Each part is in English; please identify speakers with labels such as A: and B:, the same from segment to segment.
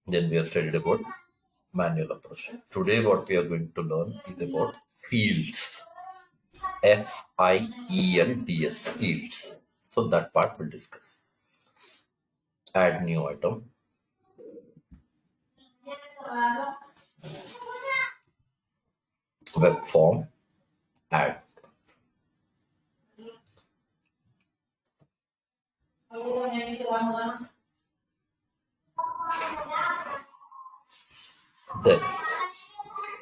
A: Then we have studied about manual approach. Today, what we are going to learn is about fields. Fields, fields. So that part we'll discuss. Add new item. Web form. Add. Then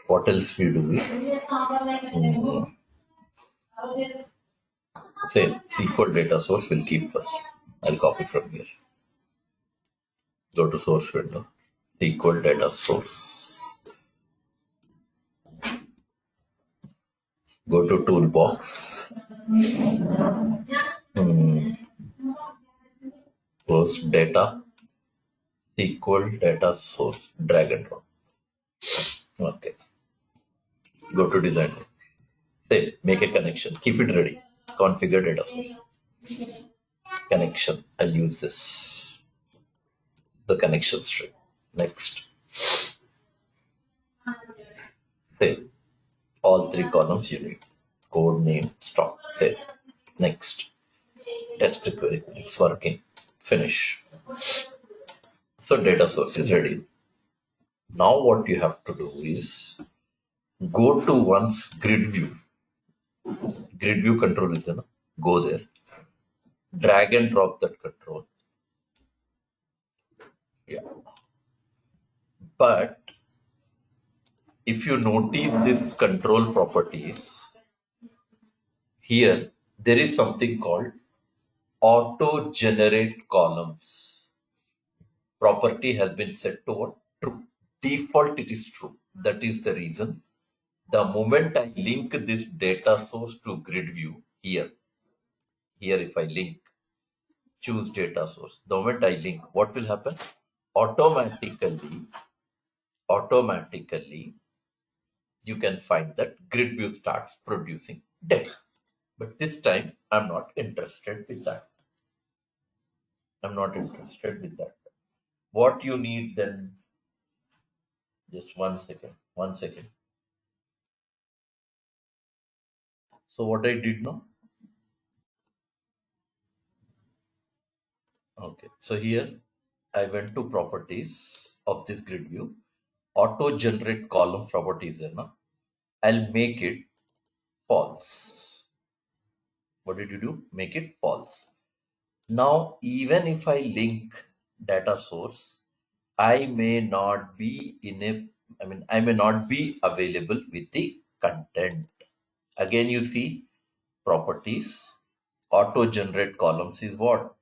A: what else we do is same SQL data source will keep first. I'll copy from here. Go to source window. SQL data source. Go to toolbox. Close data. SQL data source. Drag and drop. Okay. Go to design. Say make a connection. Keep it ready. Configure data source. Connection. I'll use this. The connection string. Next. Say all three columns you need. Code name, stock. Say next. Test query. It's working. Finish. So data source is ready. Now what you have to do is go to one's grid view. Grid view control is enough. Go there. Drag and drop that control. Yeah. But if you notice this control properties, here there is something called auto generate columns. Property has been set to what? True. Default it is true. That is the reason. The moment I link this data source to grid view here if I link, choose data source. The moment I link, what will happen? Automatically, you can find that grid view starts producing data. But this time, I'm not interested with that. What you need then, just 1 second. So what I did now? Okay, so here I went to properties of this grid view. Auto generate column properties there now. I'll make it false. What did you do? Make it false. Now, even if I link data source, I may not be I may not be available with the content. Again, you see properties, auto generate columns is what?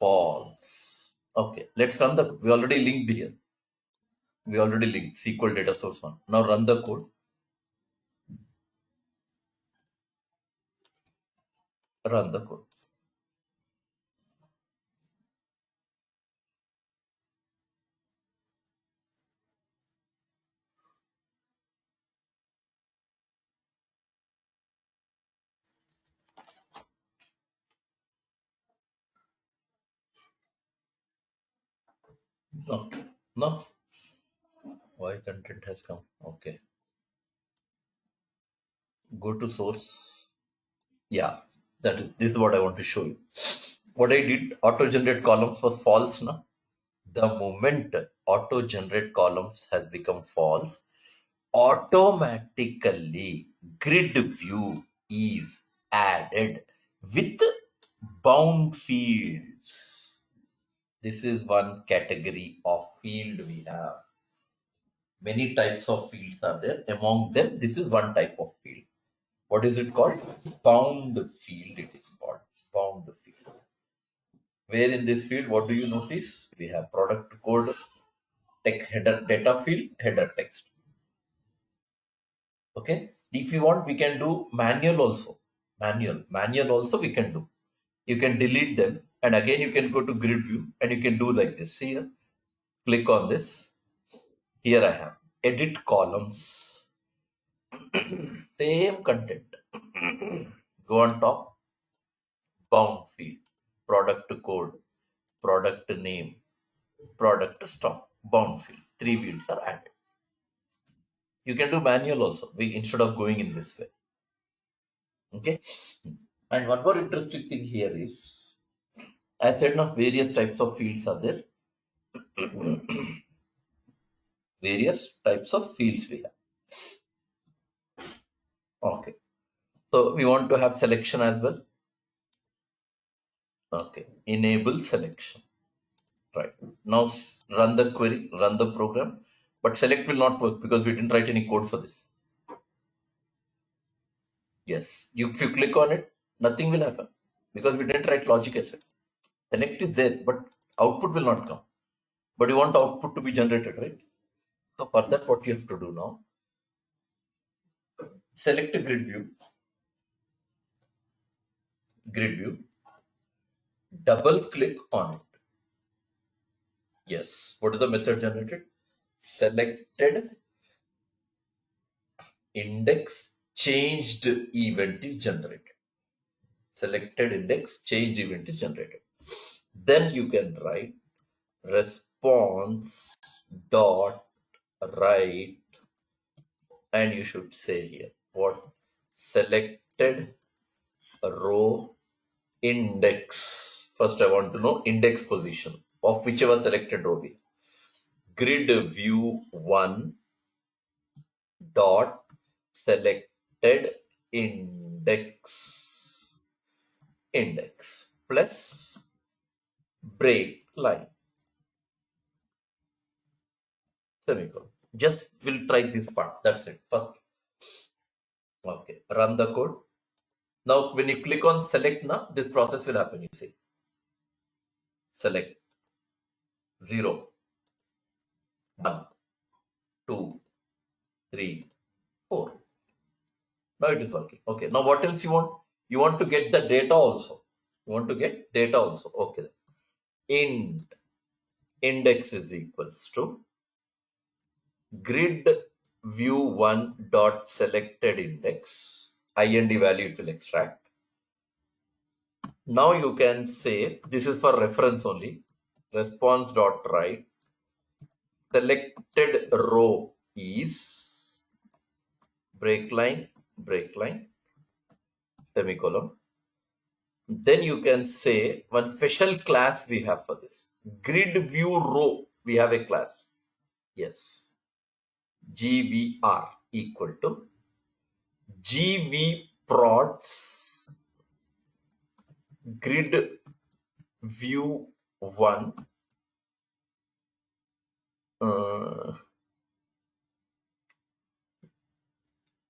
A: False. Okay, let's run we already linked here. We already linked SQL data source one. Now run the code. Run the code. Okay. No. Why content has come? Okay. Go to source. Yeah. This is what I want to show you. What I did, auto generate columns was false now. The moment auto generate columns has become false, automatically grid view is added with bound fields. This is one category of field we have. Many types of fields are there. Among them, this is one type of field. What is it called? Bound field. It is called bound field. Where in this field, what do you notice? We have product code, text header, data field, header text. Okay. If you want, we can do manual also. Manual also we can do. You can delete them, and again you can go to grid view and you can do like this. See here. Click on this. Here I have edit columns. Same content. Go on top. Bound field. Product code. Product name. Product stock. bound field. 3 fields are added. You can do manual also instead of going in this way. Okay. And one more interesting thing here is, I said now various types of fields are there. Various types of fields we have. Okay. So we want to have selection as well. Okay. Enable selection. Right. Now run the query, run the program. But select will not work because we didn't write any code for this. Yes. If you click on it, nothing will happen because we didn't write logic as well. Select is there, but output will not come. But you want output to be generated, right? So for that, what you have to do now, select a grid view, double click on it. Yes. What is the method generated? Selected index changed event is generated. Selected index changed event is generated. Then you can write response dot write, and you should say here what selected row index. First I want to know index position of whichever selected row we. Grid view 1 dot selected index plus break line semicolon. Just we'll try this part. That's it. First. Okay. Run the code. Now when you click on select now, this process will happen. You see. Select 0, 1, 2, 3, 4. Now it is working. Okay. Now what else you want? You want to get the data also. You want to get data also. Okay. Int index is equals to grid view 1 dot selected index. IND value it will extract. Now you can say this is for reference only. Response dot write selected row is break line semicolon. Then you can say one special class we have for this grid view row. We have a class. Yes. GVR equal to GVprods grid view 1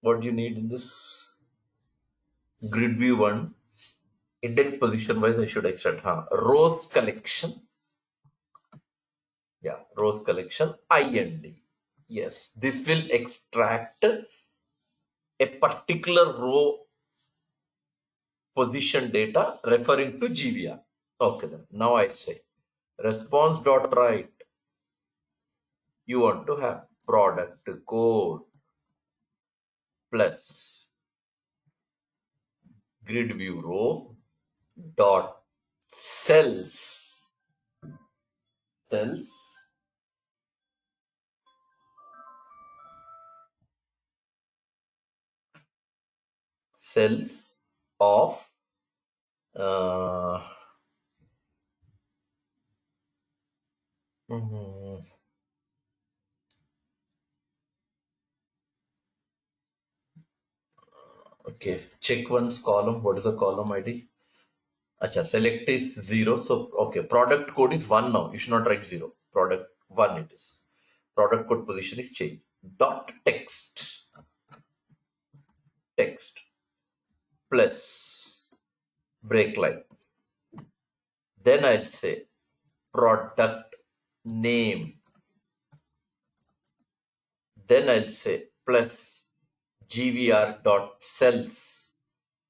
A: what do you need in this grid view 1 index position wise I should extract rows collection. Yeah, rows collection IND. Yes, this will extract a particular row position data referring to GVR. Okay, then now I say response dot write. You want to have product code plus grid view row dot cells of okay, check one's column. What is the column ID? Acha, select is 0. So, okay, product code is 1 now. You should not write 0. Product 1 it is. Product code position is changed. Dot text plus break line. Then I'll say product name. Then I'll say plus GVR dot cells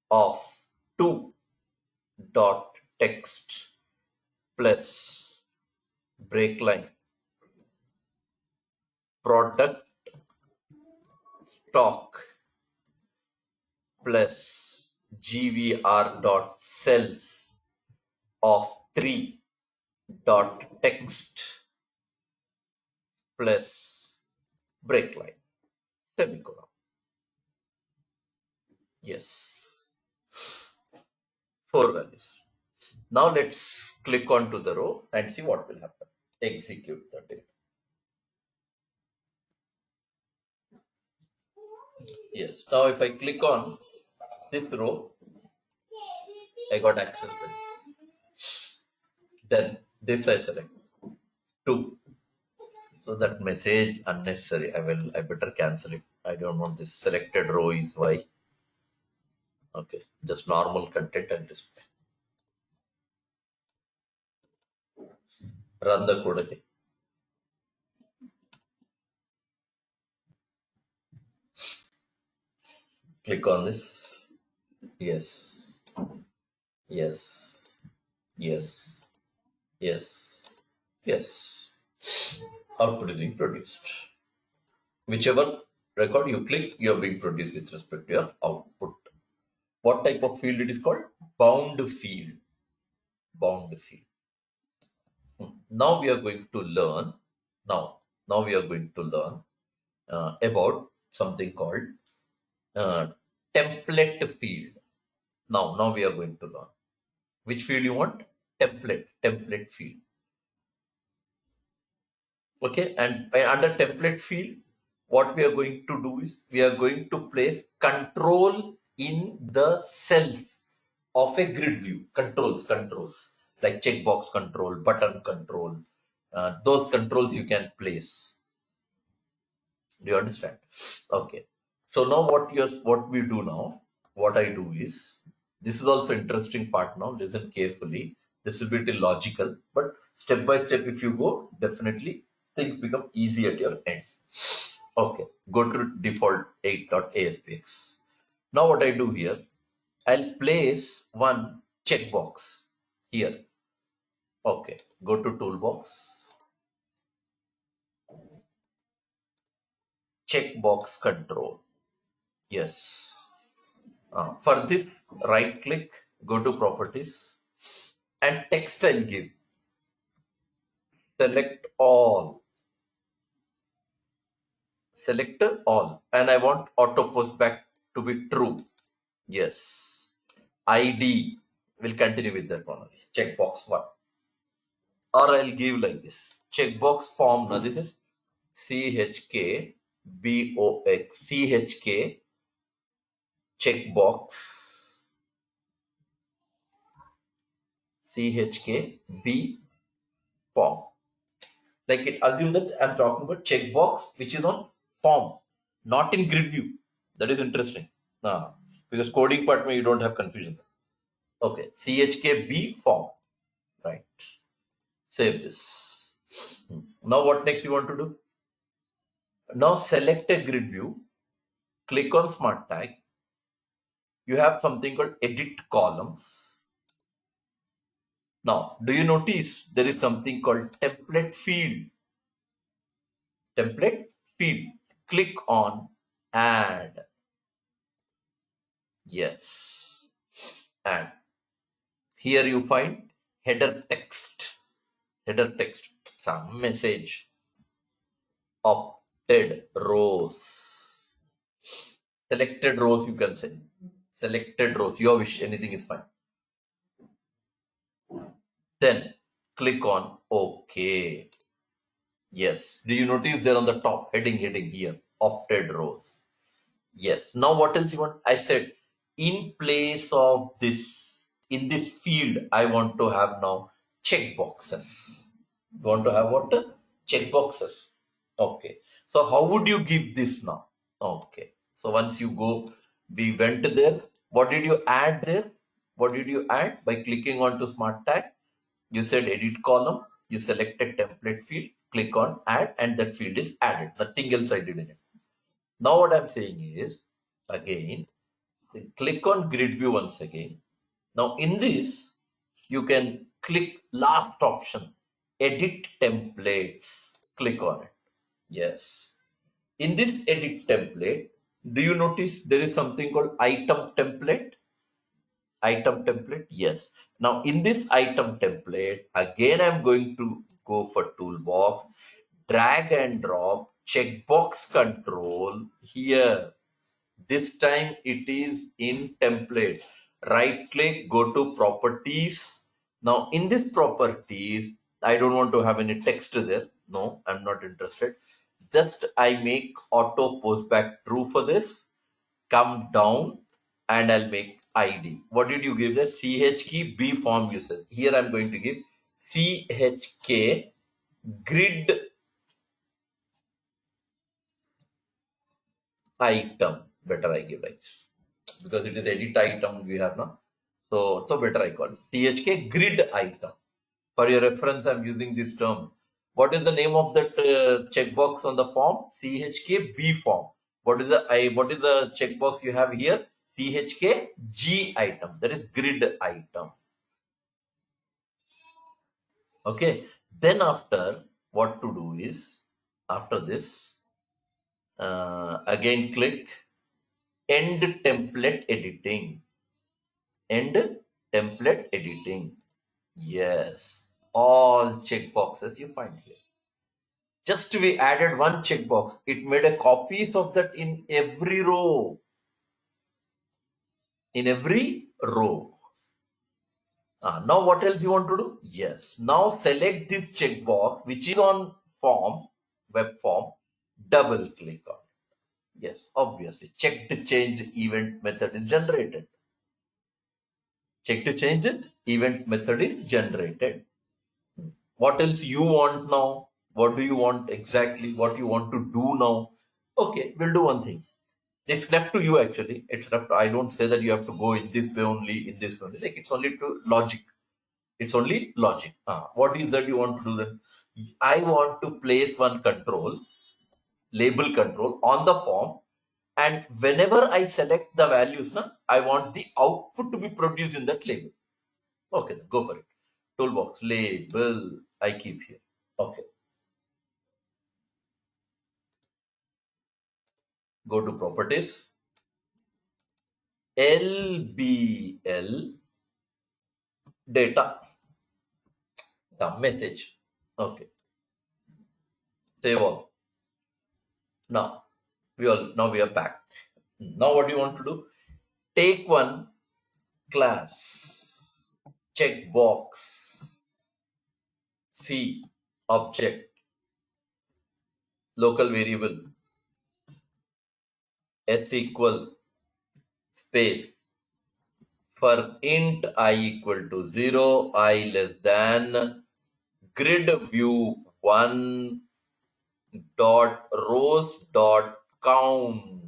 A: of 2 dot text plus break line product stock plus GVR dot cells of 3 dot text plus break line, semicolon. Yes, 4 values. Now let's click onto the row and see what will happen. Execute the data. Yes, now if I click on this row, I got access to this. Then this I select 2. So that message unnecessary. I better cancel it. I don't want this selected row is why. Okay, just normal content and display. Run the code again. Click on this. Yes. Yes. Yes. Yes. Yes. Output is being produced. Whichever record you click, you are being produced with respect to your output. What type of field it is called? Bound field. Bound field. Now we are going to learn. Now we are going to learn about something called uh, template field. Now we are going to learn. Which field you want? Template field. Okay, and under template field, what we are going to do is we are going to place control in the cells of a grid view. Controls like checkbox control, button control. Those controls you can place. Do you understand? Okay. So now what we do now, what I do is, this is also interesting part now. Listen carefully. This will be a little logical, but step by step, if you go, definitely things become easy at your end. Okay. Go to default 8.aspx. Now what I do here, I'll place one checkbox here. Okay. Go to toolbox. Checkbox control. Yes. For this, right click, go to properties, and text I'll give. Select all. Select all. And I want auto post back to be true. Yes. ID. Will continue with that one. Checkbox 1. Or I'll give like this. Checkbox form. Now this is CHK BOX. CHK checkbox. CHK B form. Like it, assume that I'm talking about checkbox which is on form, not in grid view. That is interesting. Because coding part you don't have confusion. Okay, CHKB form. Right. Save this. Now what next we want to do? Now select a grid view. Click on smart tag. You have something called edit columns. Now, do you notice there is something called template field? Template field. Click on add. Yes. And here you find header text. Header text. Some message. Opted rows. Selected rows you can say. Selected rows. Your wish. Anything is fine. Then click on OK. Yes. Do you notice there on the top heading here? Opted rows. Yes. Now what else you want? I said in place of this, in this field, I want to have now checkboxes. You want to have what? Checkboxes. Okay. So how would you give this now? Okay. So once you go, we went there. What did you add there? What did you add? By clicking onto smart tag, you said edit column, you selected template field, click on add, and that field is added. Nothing else I did in it. Now what I'm saying is, again, click on grid view once again. Now in this, you can click last option, edit templates. Click on it. Yes. In this edit template, do you notice there is something called item template? Item template? Yes. Now in this item template, again I'm going to go for toolbox, drag and drop checkbox control here. This time it is in template. Right click, go to properties. Now in this properties, I don't want to have any text there. No, I'm not interested. Just I make auto post back true for this. Come down and I'll make ID. What did you give there? CH key B form you said. Here I'm going to give CHK grid item. Better I give like this because it is edit item we have now. So better I call it CHK grid item. For your reference, I'm using these terms. What is the name of that checkbox on the form? CHK B form. What is the checkbox you have here? CHK G item. That is grid item. Okay. Then after, what to do is after this, again click end template editing. End template editing. Yes. All checkboxes you find here. Just we added one checkbox. It made a copies of that in every row. In every row. Now what else you want to do? Yes. Now select this checkbox which is on form, web form. Double click on it. Yes, obviously. Check to change event method is generated. Check to change event method is generated. What else you want now? What do you want exactly? What you want to do now? Okay, we'll do one thing. It's left to you actually. It's left. I don't say that you have to go in this way only, in this way only. Like it's only to logic. It's only logic. What is that you want to do then? I want to place one control, label control on the form. And whenever I select the values, I want the output to be produced in that label. Okay, then go for it. Toolbox, label, I keep here. Okay. Go to properties. LBL data. Some message. Okay. Save all. Now we are back. Now what do you want to do? Take one class, checkbox, C, object, local variable, S equal space for int I equal to 0, I less than grid view 1 dot rows dot count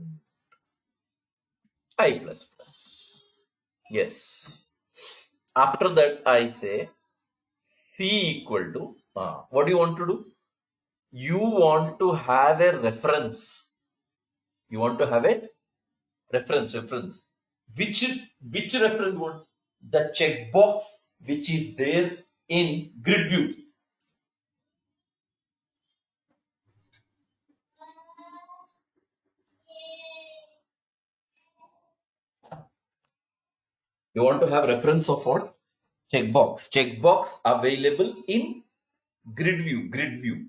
A: I plus plus. Yes. After that, I say C equal to, what do you want to do? You want to have a reference. You want to have a reference. Which reference want? The checkbox which is there in grid view. You want to have reference of what? Checkbox. Checkbox available in grid view.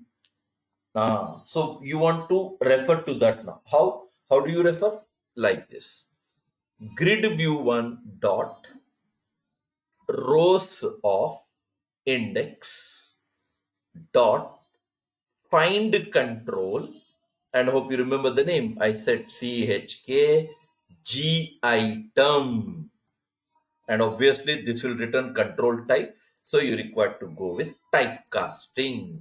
A: So you want to refer to that now. How do you refer? Like this. Grid view 1 dot rows of index dot find control, and hope you remember the name. I said CHK G item, and obviously this will return control type, so you require to go with typecasting.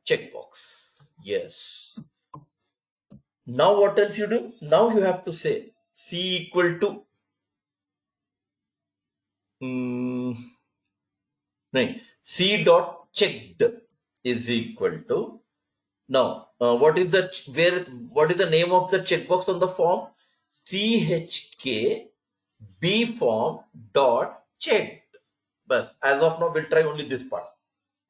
A: Checkbox. Yes. Now what else you do? Now you have to say C equal to C dot checked is equal to. Now what is the name of the checkbox on the form? CHK B form dot checked. But as of now, we'll try only this part.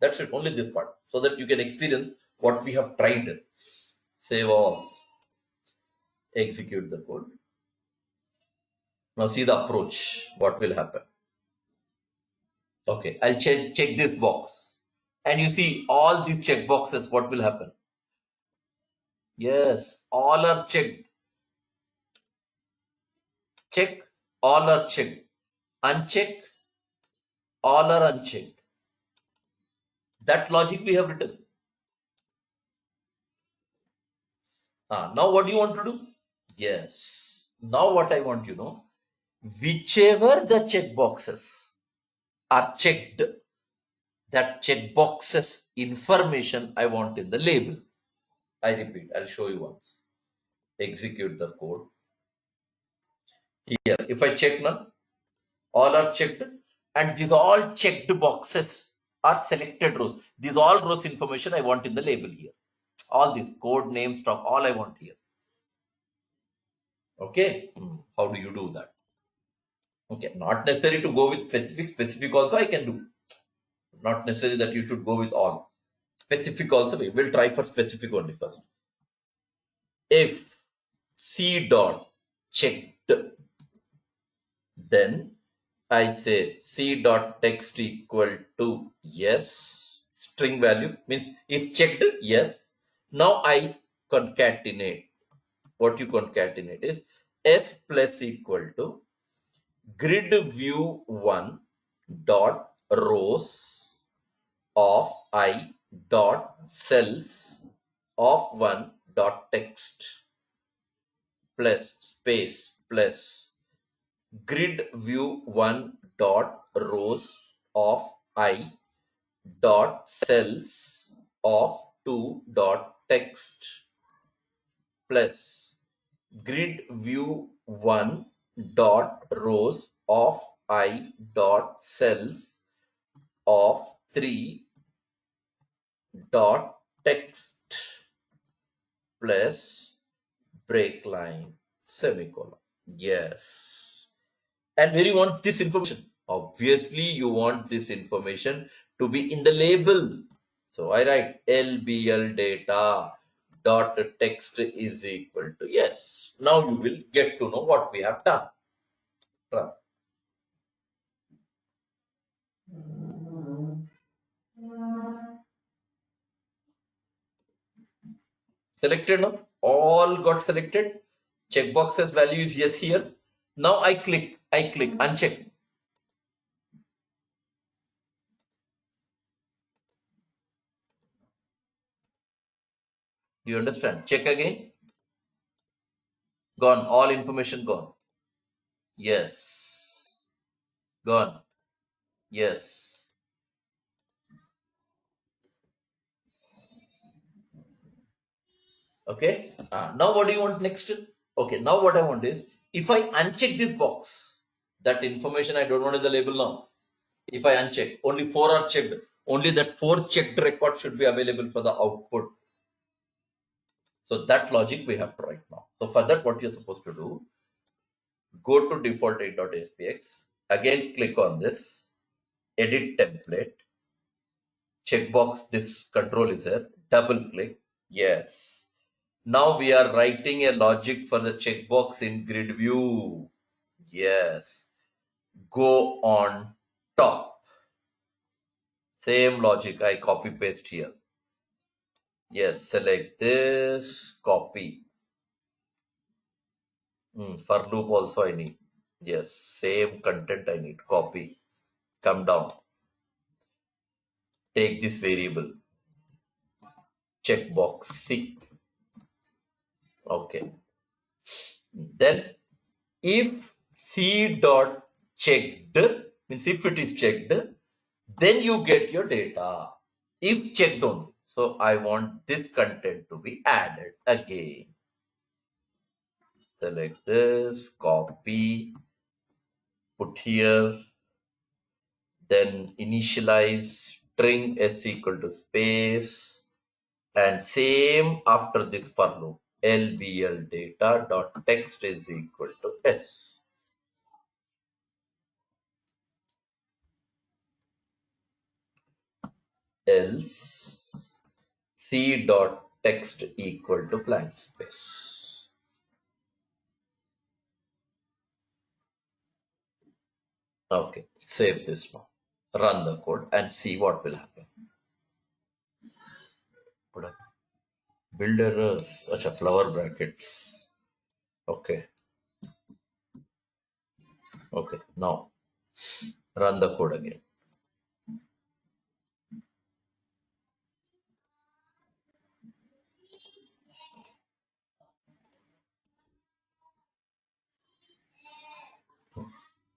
A: That's it, only this part, so that you can experience what we have tried. Save all. Execute the code. Now see the approach. What will happen? Okay, I'll check this box. and you see all these checkboxes, what will happen? Yes, all are checked. Check, all are checked. Uncheck, all are unchecked. That logic we have written. Now what do you want to do? Yes. Now what I want you know, whichever the checkboxes are checked, that checkboxes information I want in the label. I repeat, I'll show you once. Execute the code. Here, if I check none, all are checked, and these all checked boxes are selected rows. These all rows information I want in the label here. All this code name stock, all I want here. Okay, how do you do that? Okay, not necessary to go with specific. Specific also I can do. Not necessary that you should go with all. Specific also we will try for specific only first. If C dot checked, then I say C dot text equal to yes, string value means if checked, yes. Now I concatenate. What you concatenate is S plus equal to grid view 1 dot rows of I dot cells of 1 dot text plus space plus grid view 1 dot rows of I dot cells of 2 dot text plus grid view 1 dot rows of I dot cells of 3 dot text plus break line semicolon. Yes. And where you want this information? Obviously, you want this information to be in the label. So I write LBL data dot text is equal to yes. Now you will get to know what we have done. Run. Selected now. All got selected. Checkbox as value is yes here. Now I click, uncheck. Do you understand? Check again. Gone. All information gone. Yes. Gone. Yes. Okay. Now what do you want next? Okay. Now what I want is if I uncheck this box, that information I don't want in the label now. If I uncheck, only 4 are checked. Only that 4 checked record should be available for the output. So that logic we have to write now. So for that, what you're supposed to do, go to default 8.spx. Again, click on this, edit template, checkbox, this control is there, double click, yes. Now we are writing a logic for the checkbox in grid view. Yes. Go on top. Same logic, I copy paste here. Yes, select this, copy. For loop also I need. Yes, same content I need. Copy. Come down. Take this variable. Checkbox C. Okay. Then if C dot checked means if it is checked, then you get your data. If checked only. So I want this content to be added again. Select this, copy, put here, then initialize string s equal to space, and same after this for loop. LBL data dot text is equal to s. Else c dot text equal to blank space. Okay, save this now. Run the code and see what will happen. Build errors. Acha, flower brackets. Okay. Okay. Now run the code again.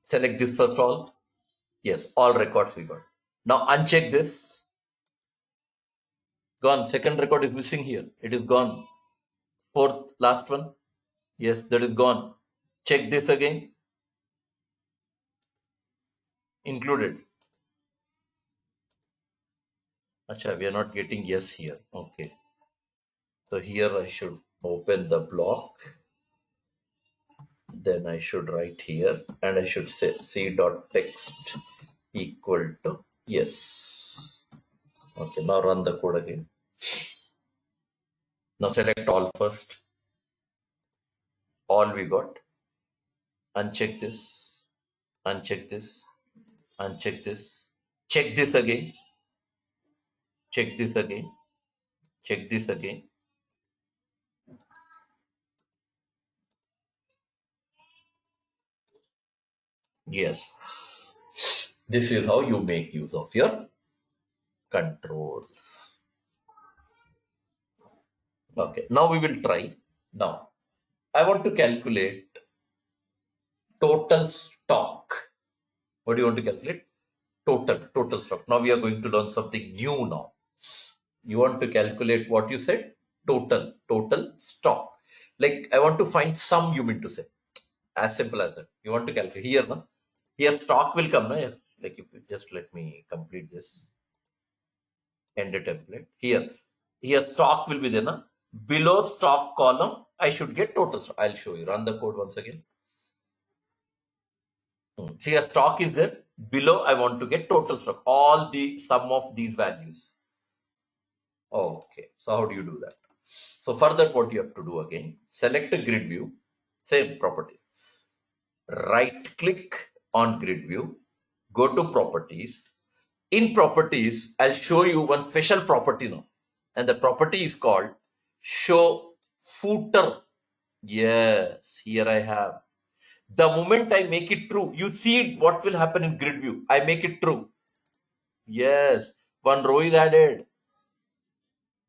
A: Select this first all. Yes, all records we got. Now uncheck this. Gone. Second record is missing here. It is gone. Fourth, last one. Yes, that is gone. Check this again. Included. Acha, we are not getting yes here. Okay. So here I should open the block. Then I should write here and I should say c.text equal to yes. Okay, now run the code again. Now select all first. All we got. Uncheck this. Uncheck this. Uncheck this. Check this again. Check this again. Check this again. Yes. This is how you make use of your controls. Okay, now we will try. Now, I want to calculate total stock. What do you want to calculate? Total stock. Now we are going to learn something new now. You want to calculate what you said? Total stock. Like I want to find sum, you mean to say. As simple as that. You want to calculate here, no? Here stock will come, no? Like if you just let me complete this. End a template. Here stock will be there, no? Below stock column, I should get total stock. I'll show you. Run the code once again. Here stock is there. Below, I want to get total stock. All the sum of these values. Okay. So how do you do that? So for that, what you have to do again, select a grid view, same properties. Right click on grid view, go to properties. In properties, I'll show you one special property now. And the property is called show footer. Yes, here I have. The moment I make it true, you see what will happen in grid view. I make it true. Yes, one row is added.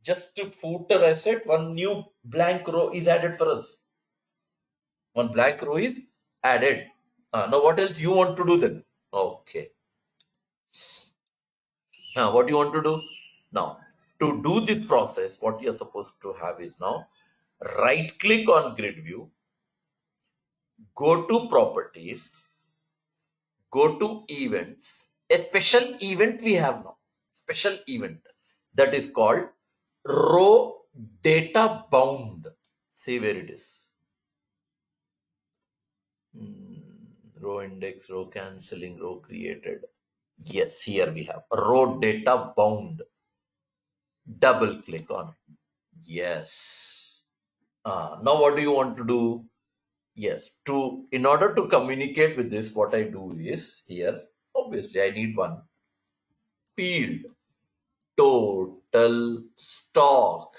A: Just to footer, I said one new blank row is added for us. One blank row is added. Now, what else you want to do then? Okay. What do you want to do? Now, to do this process, what you're supposed to have is now right click on grid view, go to properties, go to events. A special event we have now. Special event that is called row data bound. See where it is. Row index, row cancelling, row created. Yes, here we have row data bound. Double click on it. Yes. Now what do you want to do? Yes, in order to communicate with this, what I do is here, obviously I need one field. Total stock.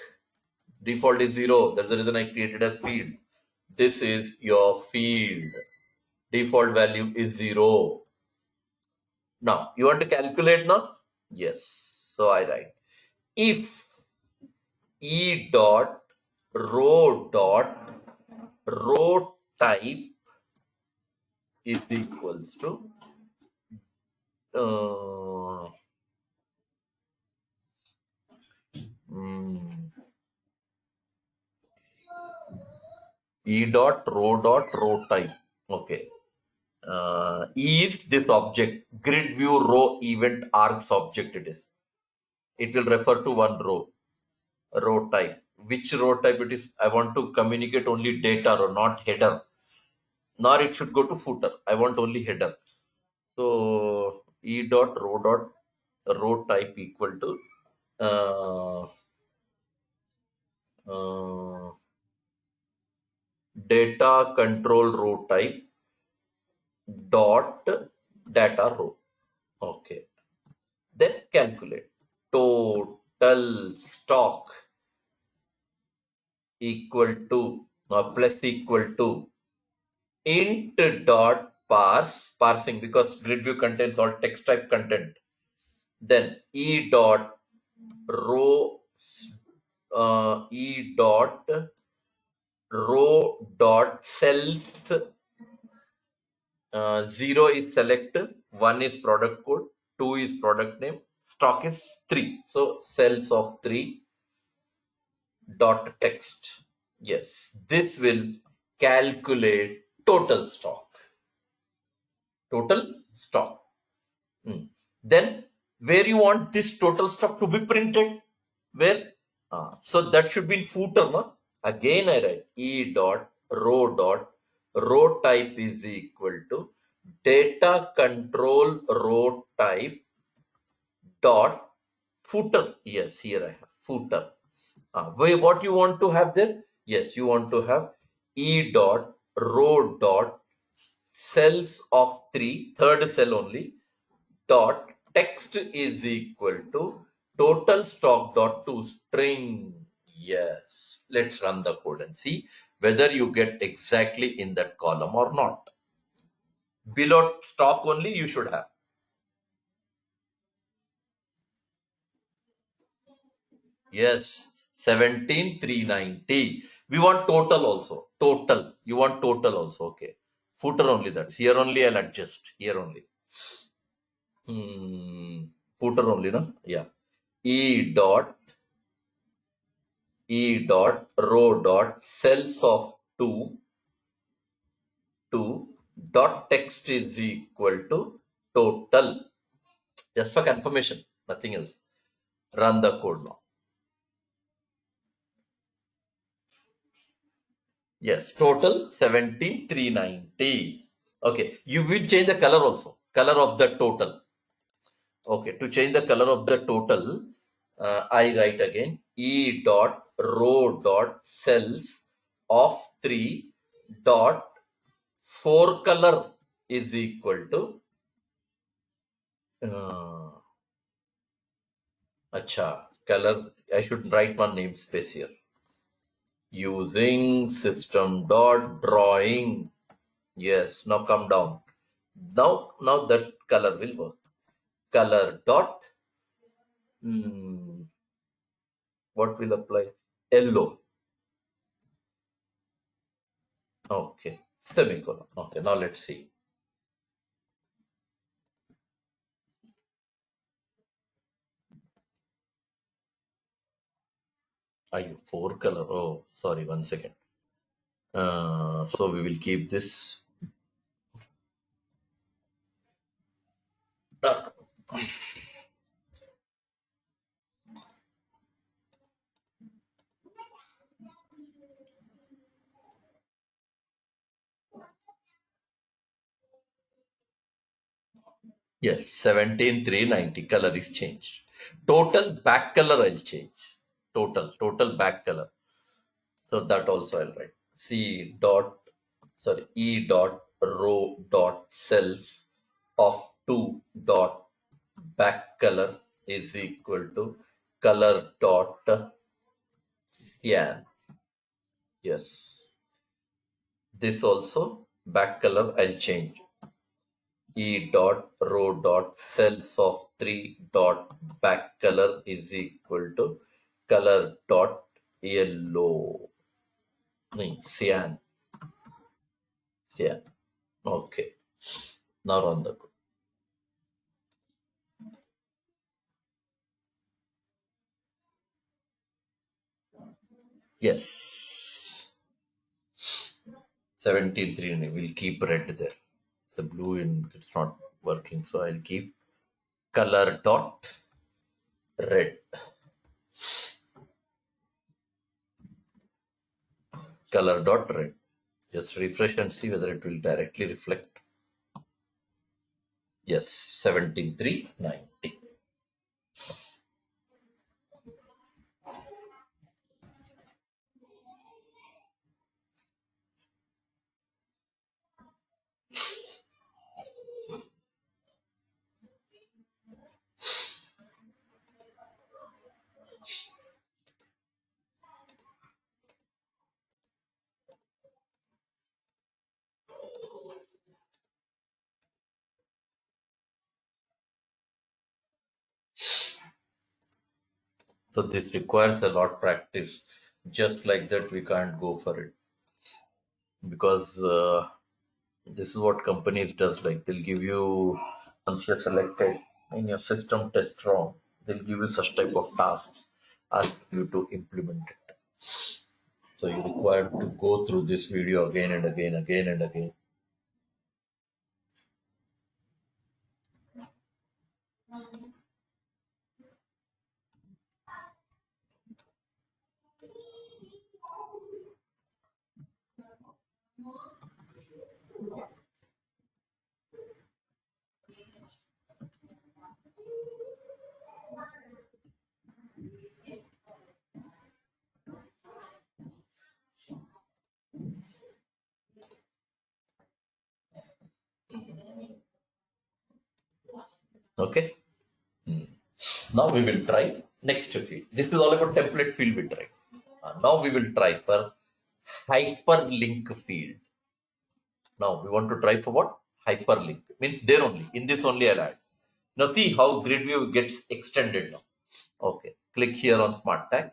A: Default is 0. That's the reason I created a field. This is your field. Default value is 0. Now, you want to calculate now? Yes. So I write if e dot row type is equals to e dot row type. Okay. Is this object grid view row event args object it is. It will refer to one row type. Which row type it is? I want to communicate only data row, not header. Nor it should go to footer. I want only header. So e dot row type equal to data control row type dot data row. Okay. Then calculate total stock. equal to plus equal to int dot parsing, because grid view contains all text type content. Then e dot row e dot row dot cells. 0 is select, 1 is product code, 2 is product name, stock is 3. So cells of 3 dot text. Yes, this will calculate total stock. Total stock. Then where you want this total stock to be printed? Where? So that should be in footer, no? Again I write e dot row type is equal to data control row type dot footer. Yes, here I have footer. What you want to have there? Yes, you want to have e dot row dot cells of 3, third cell only, dot text is equal to total stock dot to string. Yes, let's run the code and see whether you get exactly in that column or not. Below stock only you should have. Yes, 17,390. We want total also. Total. You want total also. Okay. Footer only, that's here only I'll adjust. Here only. Footer only, no? Yeah. E dot row dot cells of 2 dot text is equal to total. Just for confirmation, nothing else. Run the code now. Yes, total 17,390. Okay, you will change the color also. Color of the total. Okay, to change the color of the total, I write again e dot row dot cells of 3 dot 4 color is equal to color. I should write one namespace here. Using system dot drawing. Yes, now come down. Now that color will work. Color dot what will apply? Yellow. Okay, semicolon. Okay, now let's see. Are you 4 color? Oh, sorry, 1 second. So we will keep this dark. Yes, 17,390 color is changed. Total back color I'll change. Total back color. So that also I'll write. E dot row dot cells of 2 dot back color is equal to color dot cyan. Yes. This also back color I'll change. E dot row dot cells of 3 dot back color is equal to color dot yellow. Cyan. Okay. Now run the code. Yes. 17,390. We'll keep red there. The blue it's not working, so I'll keep color dot red. Color dot red. Just refresh and see whether it will directly reflect. Yes, 17,390. So this requires a lot of practice. Just like that, we can't go for it because this is what companies does. Like they'll give you once you're selected in your system test wrong, they'll give you such type of tasks, ask you to implement it. So you require to go through this video again and again, again and again. Okay. Now we will try next field. This is all about template field we try. Now we will try for hyperlink field. Now we want to try for what? Hyperlink. Means there only. In this only I'll add. Now see how grid view gets extended now. Okay. Click here on Smart Tag.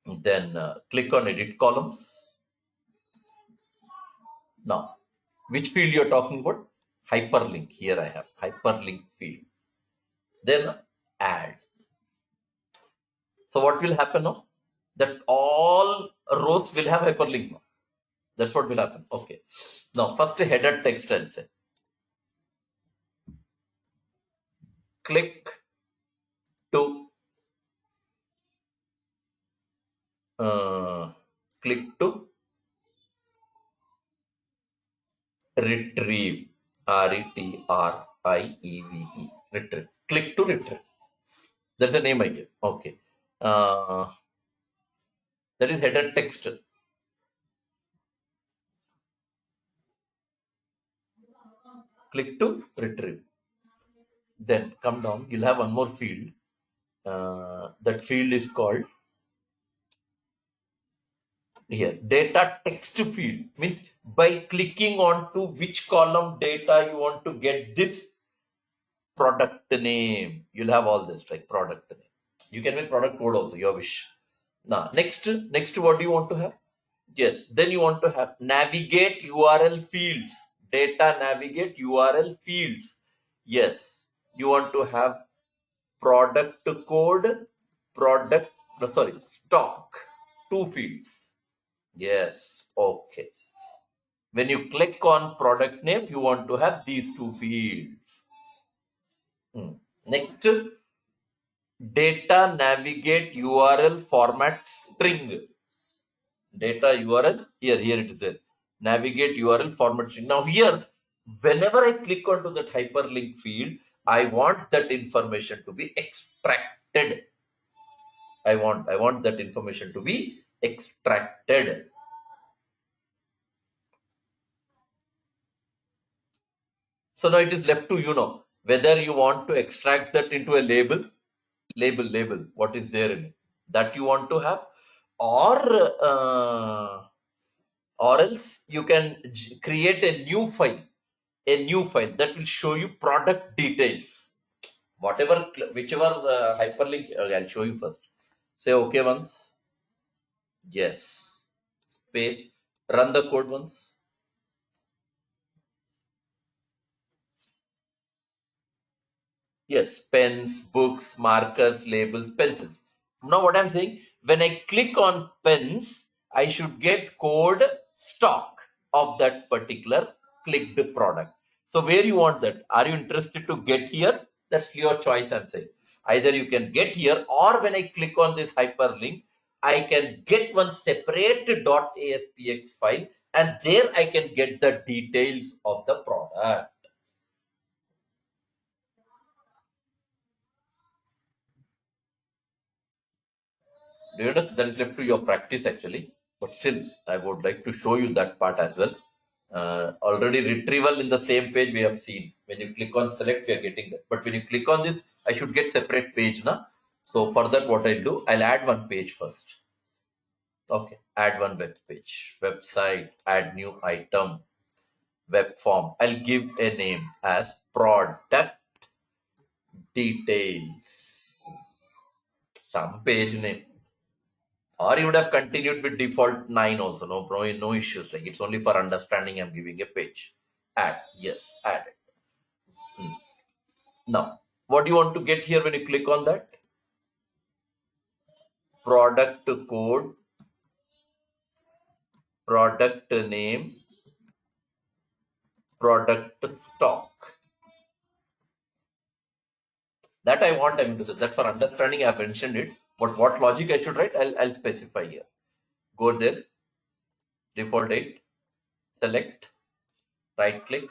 A: Then click on Edit Columns. Now, which field you're talking about? Hyperlink. Here I have hyperlink field. Then add. So what will happen now? That all rows will have hyperlink now. That's what will happen. Okay. Now, first header text I'll say. Click to uh, click to retrieve. RETRIEVE. Retrieve. Click to retrieve. That's the name I give. Okay. That is header text. Click to retrieve. Then come down. You'll have one more field. That field is called here data text field. Means by clicking on to which column data you want to get this product name. You'll have all this like product name. You can make product code also, your wish. Now next what do you want to have? Yes, then you want to have navigate URL fields. Data navigate URL fields. Yes, you want to have product code, stock, two fields. Yes, okay. When you click on product name, you want to have these two fields. Next, data navigate URL format string. Data URL, here it is there. Navigate URL format string. Now here, whenever I click onto that hyperlink field, I want that information to be extracted. I want that information to be extracted. So now it is left to whether you want to extract that into a label, what is there in it that you want to have, or else you can create a new file that will show you product details. Whichever hyperlink, I'll show you first. Say okay once. Yes. Space. Run the code once. Yes, pens, books, markers, labels, pencils. Now what I'm saying, when I click on pens, I should get code stock of that particular clicked product. So where you want that? Are you interested to get here? That's your choice, I'm saying. Either you can get here, or when I click on this hyperlink, I can get one separate .aspx file, and there I can get the details of the product. Do you understand? That is left to your practice actually. But still, I would like to show you that part as well. Already retrieval in the same page we have seen. When you click on select, we are getting that. But when you click on this, I should get separate page now. So for that, what I'll do, I'll add one page first. Okay, add one web page, website, add new item, web form. I'll give a name as product details, some page name. Or you would have continued with default 9 also. No issues. Like it's only for understanding. I'm giving a page. Add. Yes, add it. Now, what do you want to get here when you click on that? Product code, product name, product stock. That I want. That's for understanding. I've mentioned it. But what logic I should write, I'll specify here. Go there. Default 8. Select. Right click.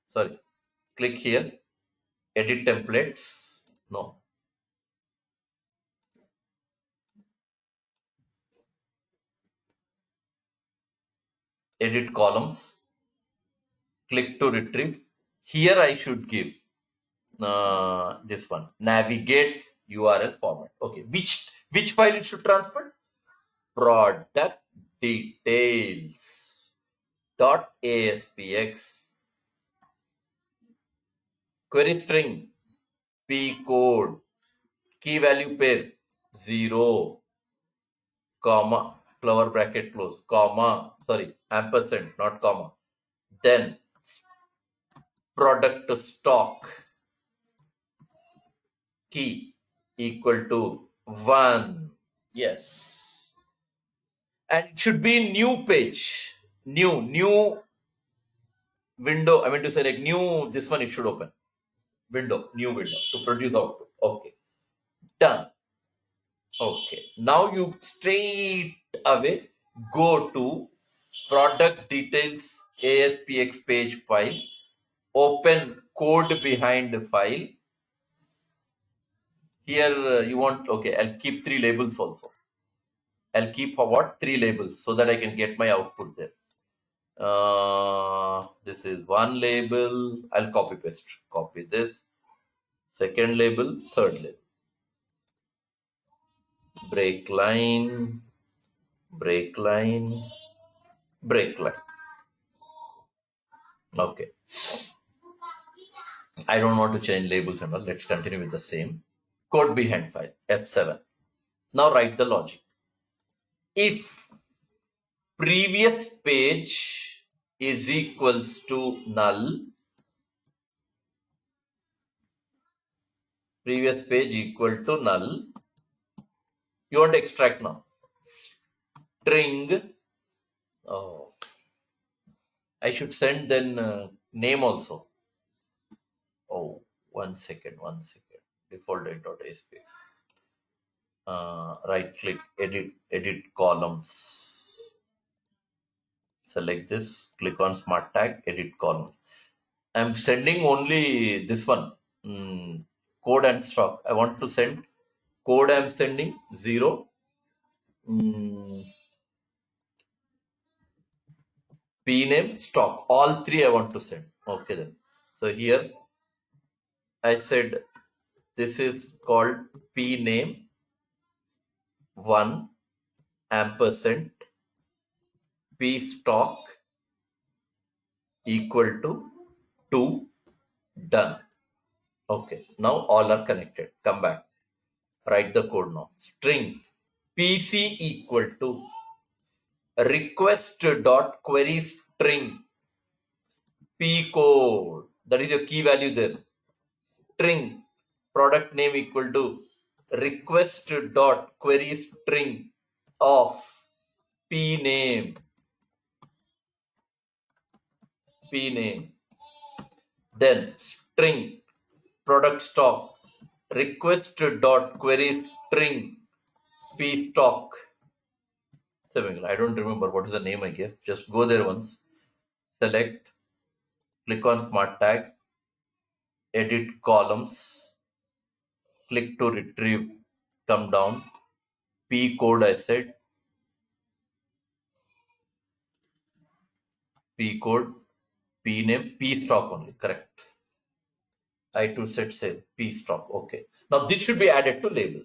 A: Sorry. Click here. Edit templates. No. Edit columns. Click to retrieve. Here I should give this one. Navigate URL format. Okay. Which file it should transfer? Product details dot aspx query string p code key value pair 0 comma flower bracket close comma ampersand not comma, then product stock key equal to 1. Yes, and it should be new page, new window. I mean to say like new, this one it should open new window to produce output. Okay, done. Okay, now you straight away go to product details ASPX page file, open code behind the file. Here you want, okay, I'll keep 3 labels also. I'll keep what? 3 labels so that I can get my output there. This is one label. I'll copy paste. Copy this. Second label, third label. Break line, break line, break line. Okay. I don't want to change labels and all. Let's continue with the same. Code behind file, F7. Now write the logic. If previous page is equals to null, previous page equal to null, you want to extract now. String, oh, I should send then name also. Oh, one second. Default date.aspx. Right click, edit columns. Select this, click on smart tag, edit columns. I'm sending only this one, code and stock. I want to send code. I'm sending 0. P name, stock. All 3 I want to send. Okay then. So here I said this is called P name 1 ampersand P stock equal to 2. Done. Okay. Now all are connected. Come back. Write the code now. String PC equal to request dot query string P code. That is your key value there. String product name equal to request dot query string of P name. Then string product stock request dot query string P stock. I don't remember what is the name I gave. Just go there once. Select. Click on smart tag. Edit columns. Click to retrieve. Come down. P code I said. P code. P name. P stock only. Correct. I too said same. P stock. Okay. Now this should be added to label.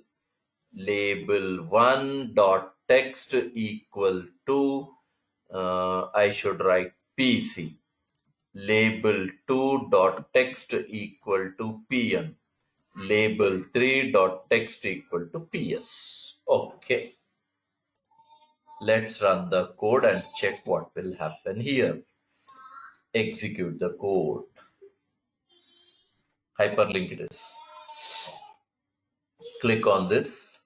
A: Label 1 dot text equal to I should write PC. Label 2 dot text equal to PN. label 3.text equal to PS. Okay. Let's run the code and check what will happen here. Execute the code. Hyperlink it is. Click on this.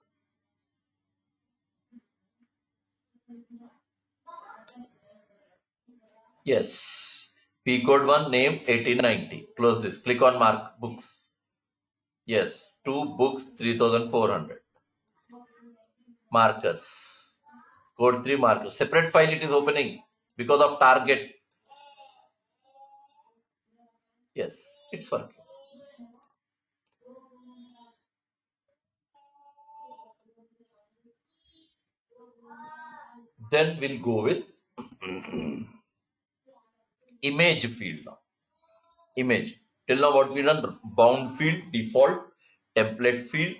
A: Yes. P code 1 name 1890. Close this. Click on mark books. Yes. 2 books 3400. Markers. Code 3 markers. Separate file it is opening because of target. Yes. It's working. Then we'll go with image field now. Image. Till now what we done? Bound field, default, template field,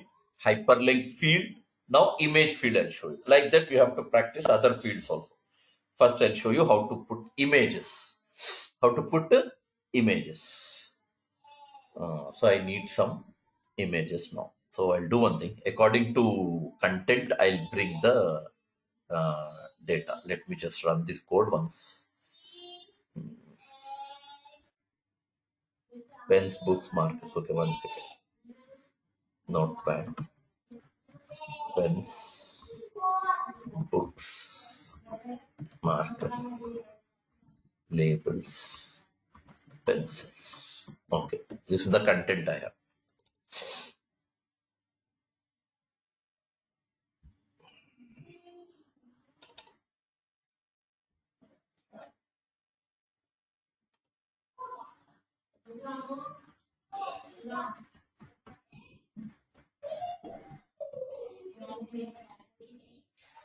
A: hyperlink field. Now image field I'll show you. Like that you have to practice other fields also. First I'll show you how to put images. How to put images. So I need some images now. So I'll do one thing. According to content, I'll bring the data. Let me just run this code once. Pens, books, markers. Okay, 1 second. Notepad. Pens, books, markers, labels, pencils. Okay, this is the content I have.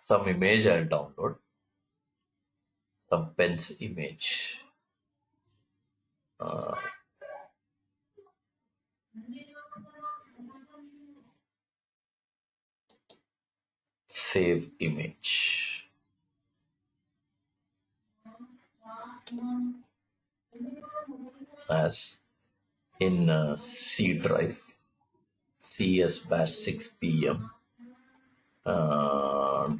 A: Some image I'll download. Some pens image. Save image. As in C drive. CS/6 PM.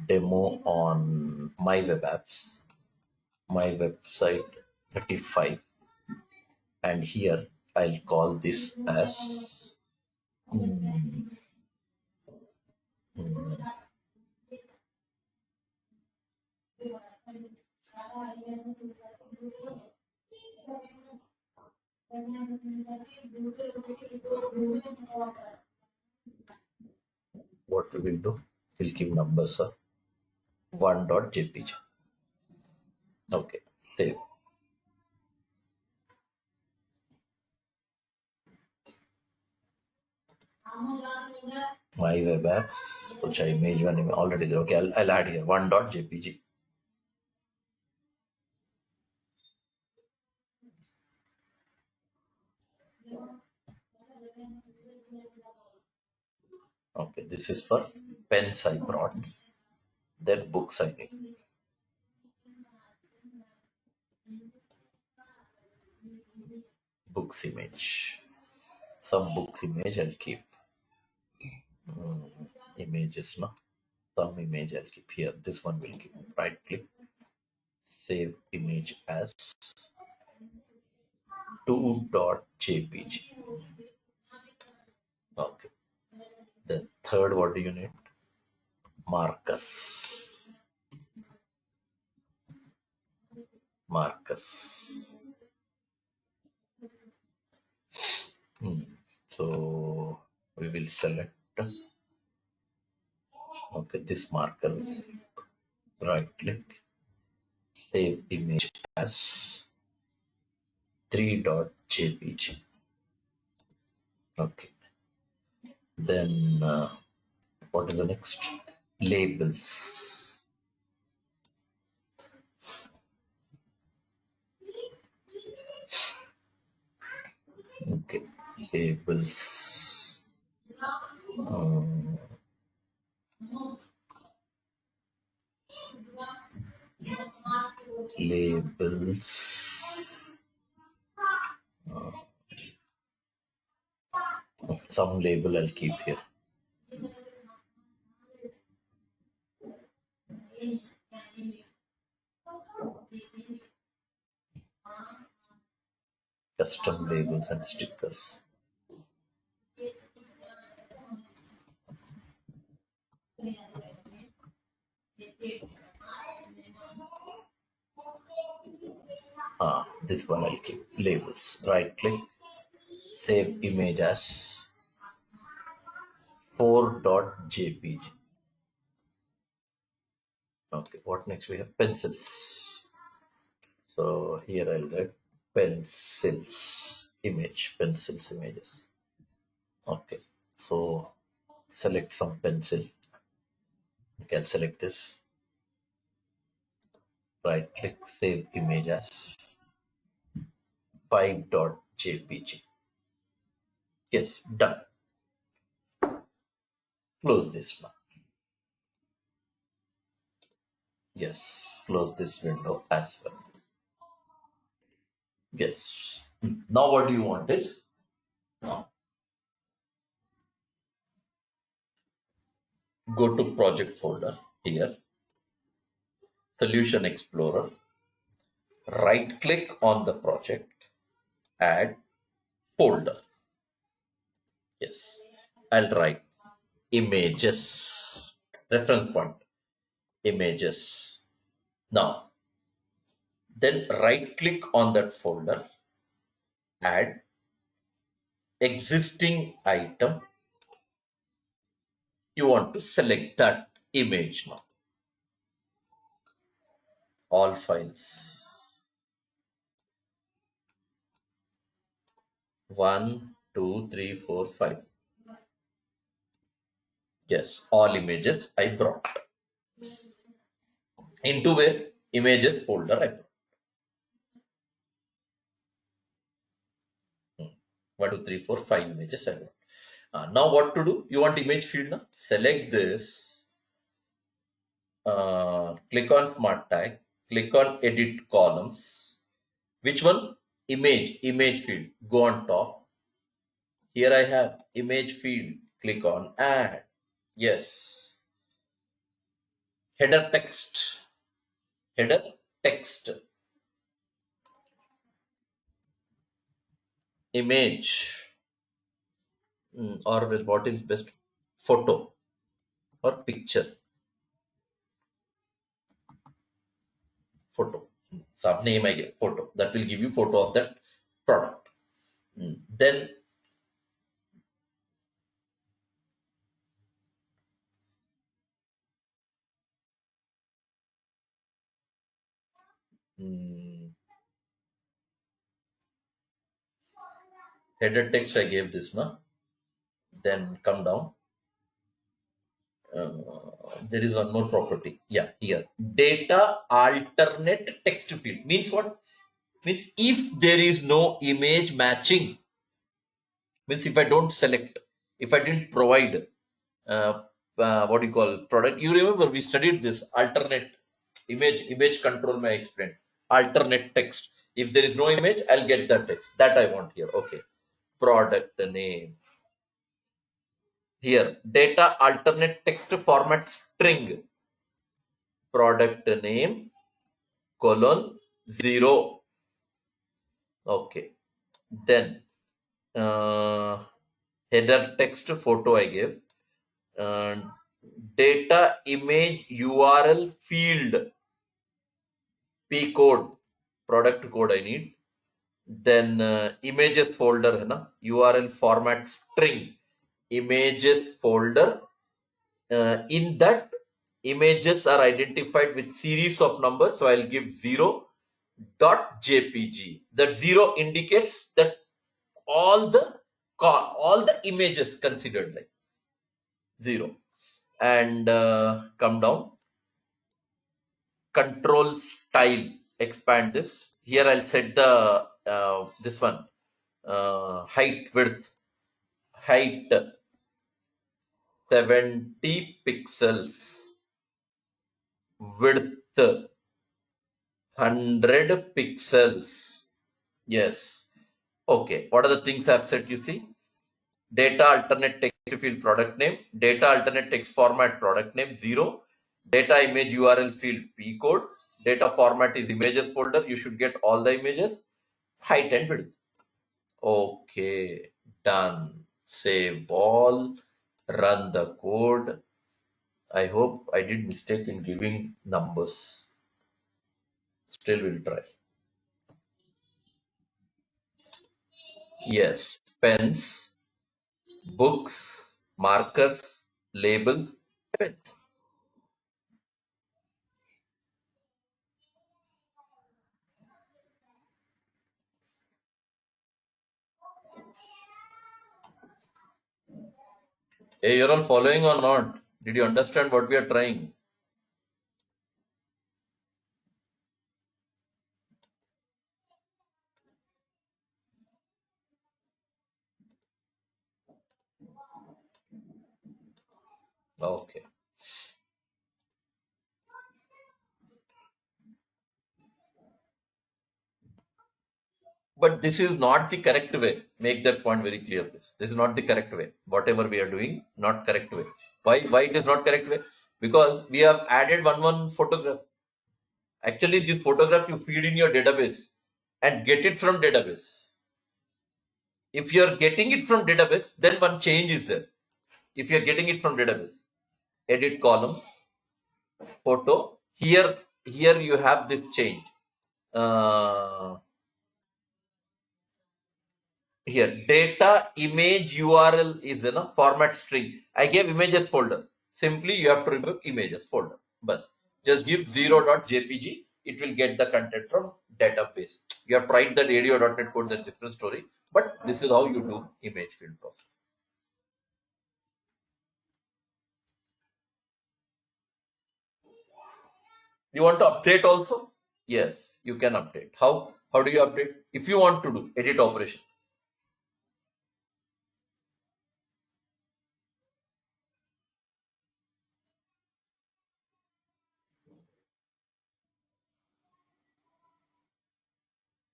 A: Demo on my web apps. My website 35. And here I'll call this as what we will do. We'll give numbers 1.jpg. Okay, save. My web apps, which I image one already there. Okay, I'll add here 1.jpg. Okay, this is for pens I brought. Then books I need. Books image. Some books image I'll keep. Images, no? Some image I'll keep here. This one will keep. Right click. Save image as 2.jpg. Okay. Then third, what do you need? Markers. Markers. So we will select. Okay, this marker. Right click. Save image as 3.jpg. Okay. Then what is the next? Labels. Okay, labels. Labels. Some label I'll keep here. Custom labels and stickers. This one I'll keep. Labels. Right click. Save image as 4.jpg. Okay, what next we have? Pencils. So here I'll write pencils image, pencils images. Okay, so select some pencil. Okay, I'll select this. Right click, save image as 5.jpg. Yes, done. Close this one. Yes, close this window as well. Yes. Now what do you want is, now go to project folder here, Solution Explorer, right click on the project, add folder. Yes, I'll write images, reference point, images. Now, then right click on that folder, add existing item. You want to select that image now. All files. 1, 2, 3, 4, 5. Yes, all images I brought into where? Images folder I brought. 1, 2, 3, 4, 5 images I brought. Now what to do? You want image field now? Select this. Click on smart tag. Click on edit columns. Which one? Image field. Go on top. Here I have image field. Click on add. Yes. Header text. Header text. Image. Or well, what is best? Photo or picture. Photo. Sub name I get photo. That will give you photo of that product. Then header text I gave this now. Then come down. There is one more property. Yeah, here. Data alternate text field. Means what? Means if there is no image matching, means if I don't select, if I didn't provide what do you call product, you remember we studied this alternate image control may explain alternate text. If there is no image, I'll get that text that I want here. Okay, product name. Here data alternate text format string, product name colon 0. Okay, then header text photo I gave, data image URL field p code, product code I need. Then images folder है ना, URL format string images folder. In that images are identified with series of numbers, so I'll give 0.jpg. That 0 indicates that all the images considered like 0. And come down, control style, expand this. Here I'll set the this one height 70 pixels, width 100 pixels. Yes. Okay, what are the things I've set? You see, Data alternate text field product name. Data alternate text format product name 0. Data image URL field P code. Data format is images folder. You should get all the images. Height and width. Okay, done. Save all. Run the code. I hope I did mistake in giving numbers. Still will try. Yes, pens, books, markers, labels, pens. Hey, you're all following or not? Did you understand what we are trying? Okay. But this is not the correct way. Make that point very clear, please. This is not the correct way. Whatever we are doing, not correct way. Why? Why it is not correct way? Because we have added one photograph. Actually, this photograph you feed in your database and get it from database. If you are getting it from database, then one change is there. If you are getting it from database, edit columns, photo. Here you have this change. Here data image URL is in a format string. I gave images folder. Simply you have to remove images folder. But just give 0.jpg. It will get the content from database. You have tried that ADO.NET code, that's a different story. But this is how you do image field process. You want to update also? Yes, you can update. How? How do you update? If you want to do edit operations,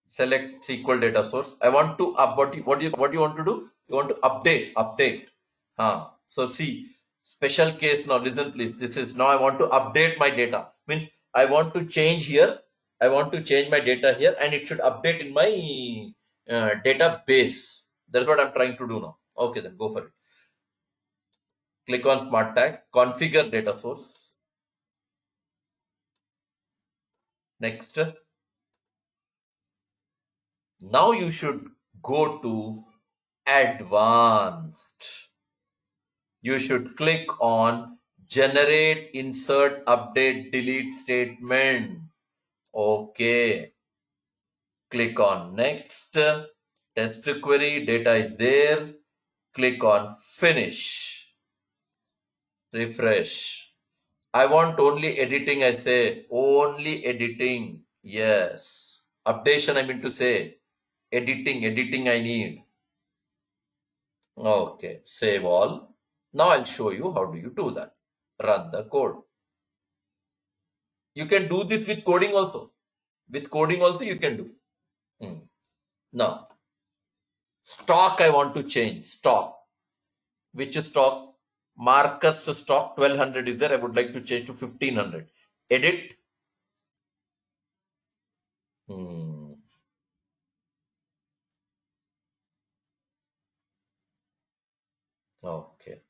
A: select SQL data source. I want to up what you want to do? You want to update. So see, special case now. Listen, please. This is now I want to update my data. Means I want to change here. I want to change my data here, and it should update in my database. That's what I'm trying to do now. Okay, then go for it. Click on Smart Tag. Configure data source. Next. Now you should go to advanced. You should click on generate, insert, update, delete statement. Okay. Click on next. Test query, data is there. Click on finish. Refresh. I want only editing, I say. Only editing. Yes. Updation, I mean to say. Editing I need. Okay, save all. Now I'll show you how do you do that. Run the code. You can do this with coding also. With coding also you can do. Now, stock I want to change. Stock. Which is stock? Markers stock 1200 is there. I would like to change to 1500. Edit. Okay.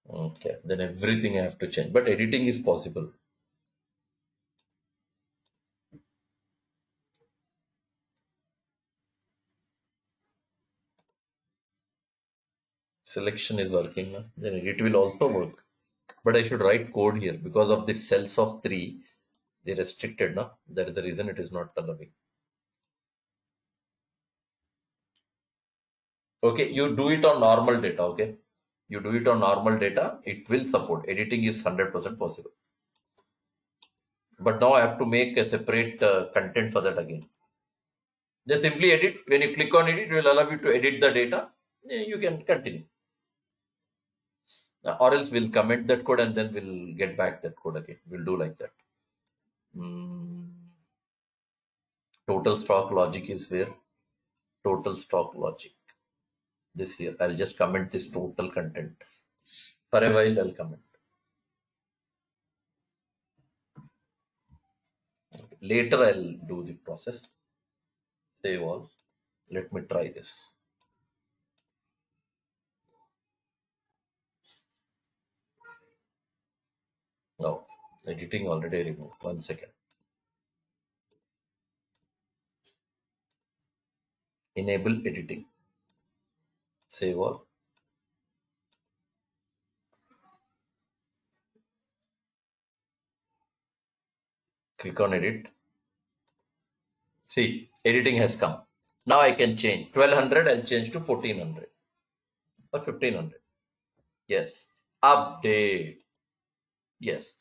A: Okay. Then everything I have to change. But editing is possible. Selection is working now. Then edit will also work. But I should write code here because of the cells of 3. They restricted now. That is the reason it is not allowing. Okay, you do it on normal data. Okay, you do it on normal data. It will support. Editing is 100% possible. But now I have to make a separate content for that again. Just simply edit. When you click on edit, it will allow you to edit the data. You can continue. Or else we'll comment that code and then we'll get back that code again. We'll do like that. Mm, Total stock logic is where? Total stock logic. This here. I'll just comment this total content. For a while, I'll comment. Later, I'll do the process. Save all. Let me try this. No, editing already removed. 1 second. Enable editing. Save all. Click on edit. See, editing has come. Now I can change. 1200, I'll change to 1400 or 1500. Yes. Update. Yes.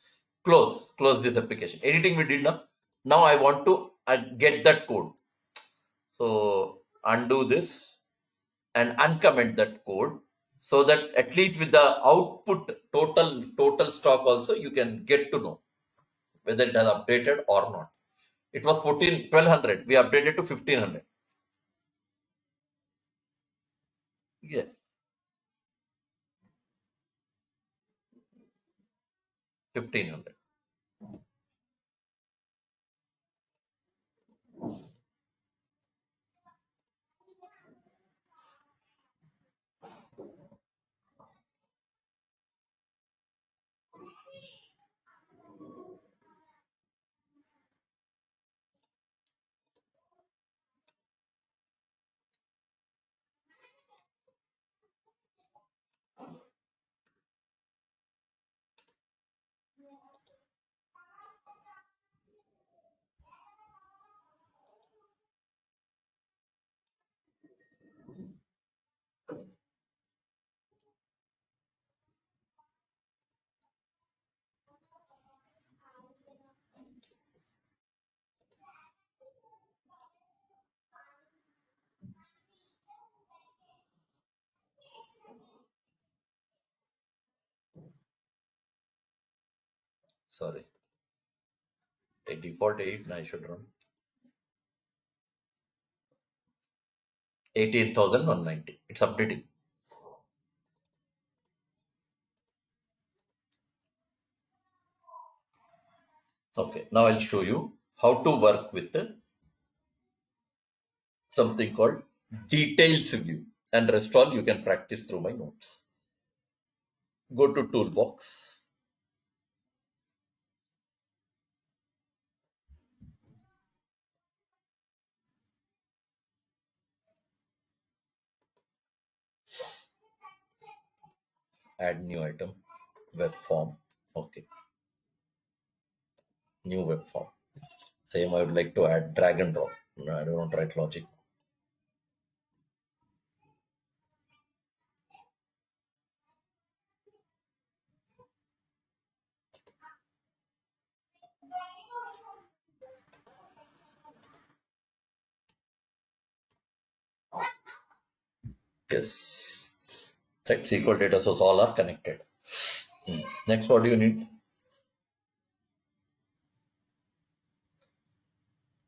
A: Close this application. Editing we did now. Now I want to get that code. So undo this and uncomment that code so that at least with the output total stock also you can get to know whether it has updated or not. It was 1200. We updated to 1500. Yes. $1,500. Sorry. A default 8, I should run. 18,190. It's updating. Okay. Now I'll show you how to work with something called details view. And rest all you can practice through my notes. Go to toolbox. Add new item. Web form. Okay. New web form. Same I would like to add drag and drop. No, I don't want to write logic. Yes. Right. SQL data source all are connected. Next, what do you need?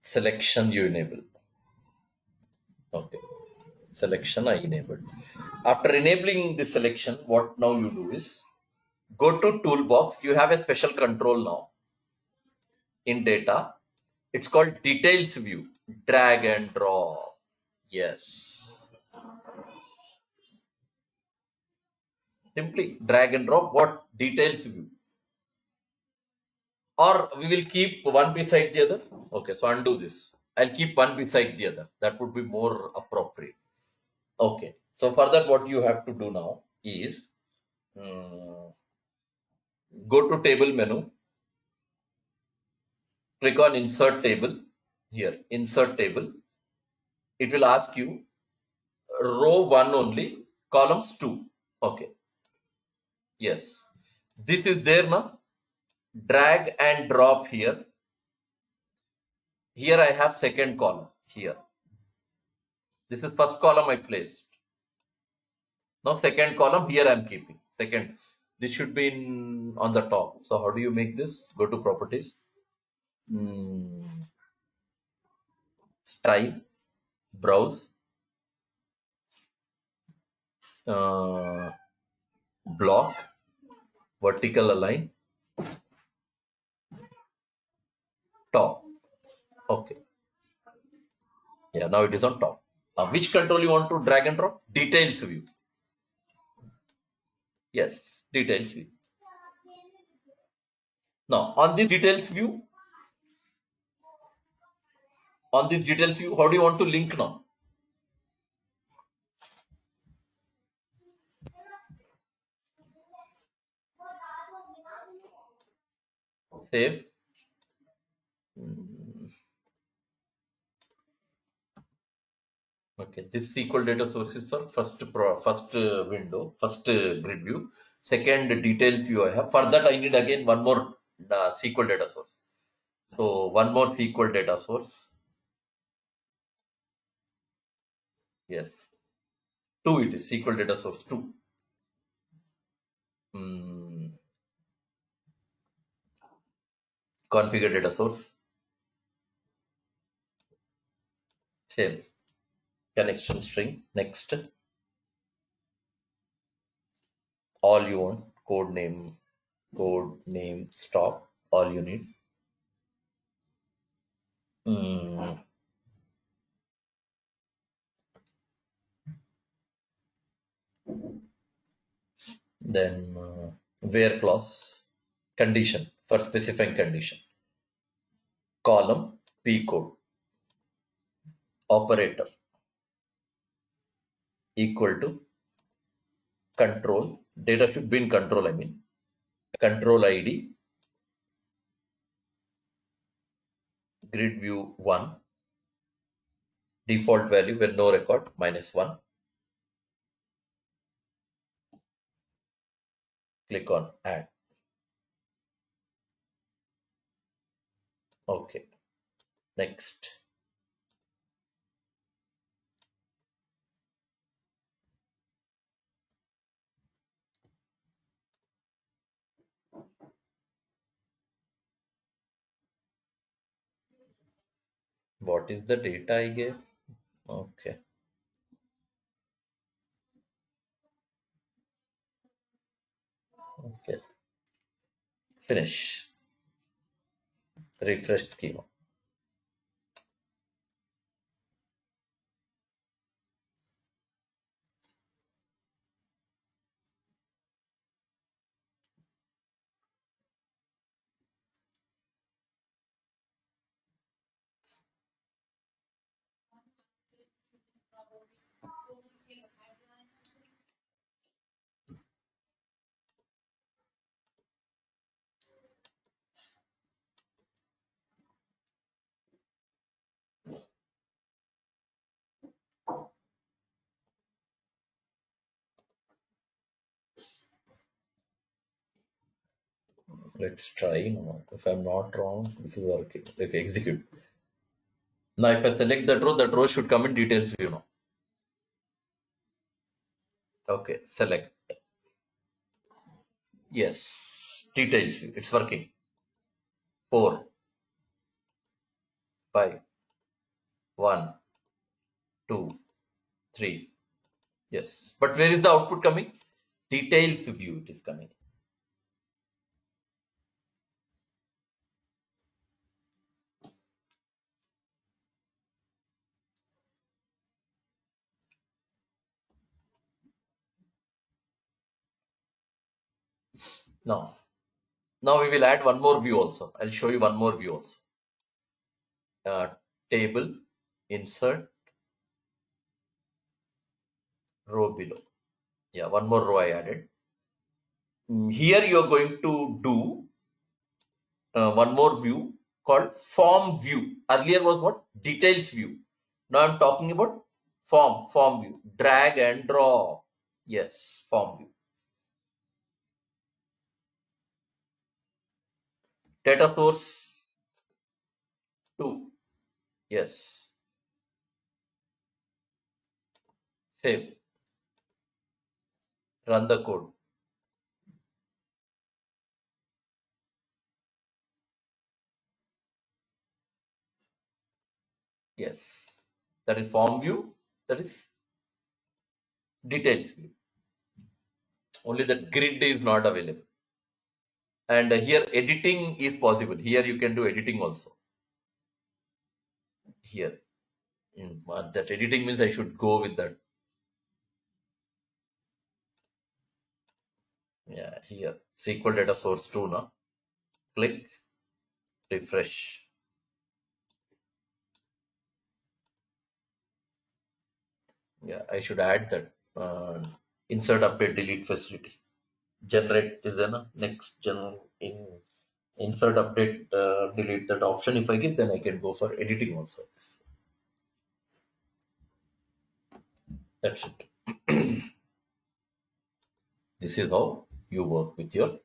A: Selection you enable. Okay. Selection I enabled. After enabling the selection, what now you do is go to toolbox. You have a special control now in data. It's called details view. Drag and drop. Yes. Simply drag and drop what details view. Or we will keep one beside the other. Okay, so undo this. I'll keep one beside the other. That would be more appropriate. Okay. So for that, what you have to do now is go to table menu, click on insert table. Here, insert table. It will ask you row 1 only, columns 2. Okay. Yes. This is there now. Drag and drop here. Here I have second column here. This is first column I placed. Now second column here I am keeping. Second. This should be on the top. So how do you make this? Go to properties. mm, style, browse, uh, block, vertical align, top. Okay. Yeah, now it is on top. Which control you want to drag and drop? Details view. Yes, details view. Now on this details view, how do you want to link now? Save. Okay, this SQL data source is for first window, first grid view. Second details view I have. For that I need again one more SQL data source. So one more SQL data source. Yes, two it is SQL data source two. Configure data source. Same. Connection string. Next. All you want. Code name, stop. All you need. Then where clause condition for specifying condition. Column p code operator equal to control. Data should be in control. I mean control ID grid view 1 default value when no record -1. Click on add. Okay. Next. What is the data I gave? Okay. Okay. Finish. Refresh schema. Let's try now. If I'm not wrong, this is working. Okay, execute. Now if I select that row should come in details view now. Okay, select. Yes, details view. It's working. 4, 5, 1, 2, 3. Yes. But where is the output coming? Details view it is coming. Now we will add one more view also. I'll show you one more view also. Table, insert, row below. Yeah, one more row I added. Here you are going to do one more view called form view. Earlier was what? Details view. Now I'm talking about form view. Drag and drop. Yes, form view. Data source 2. Yes. Save. Run the code. Yes, that is form view, that is details view. Only that grid is not available. And here editing is possible. Here you can do editing also. Here, that editing means I should go with that. Yeah, here SQL data source 2 now. Click, refresh. Yeah, I should add that insert, update, delete facility. Generate is the next in insert, update, delete, that option. If I give, then I can go for editing also. That's it. This is how you work with your.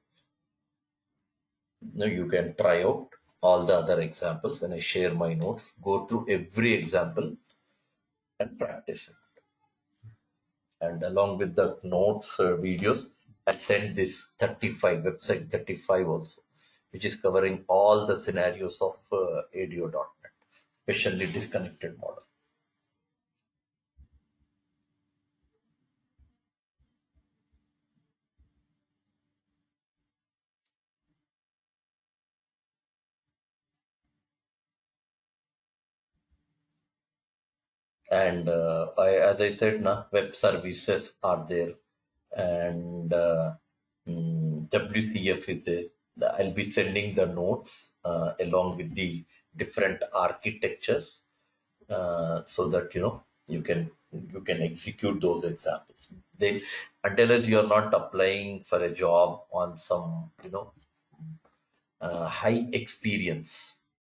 A: Now you can try out all the other examples. When I share my notes, go through every example and practice it. And along with the notes, videos, I send this 35 website 35 also, which is covering all the scenarios of ADO.NET, especially disconnected model. And as I said, web services are there, and WCF is there. I'll be sending the notes along with the different architectures, so that you can execute those examples. They, until as you are not applying for a job on some high experience,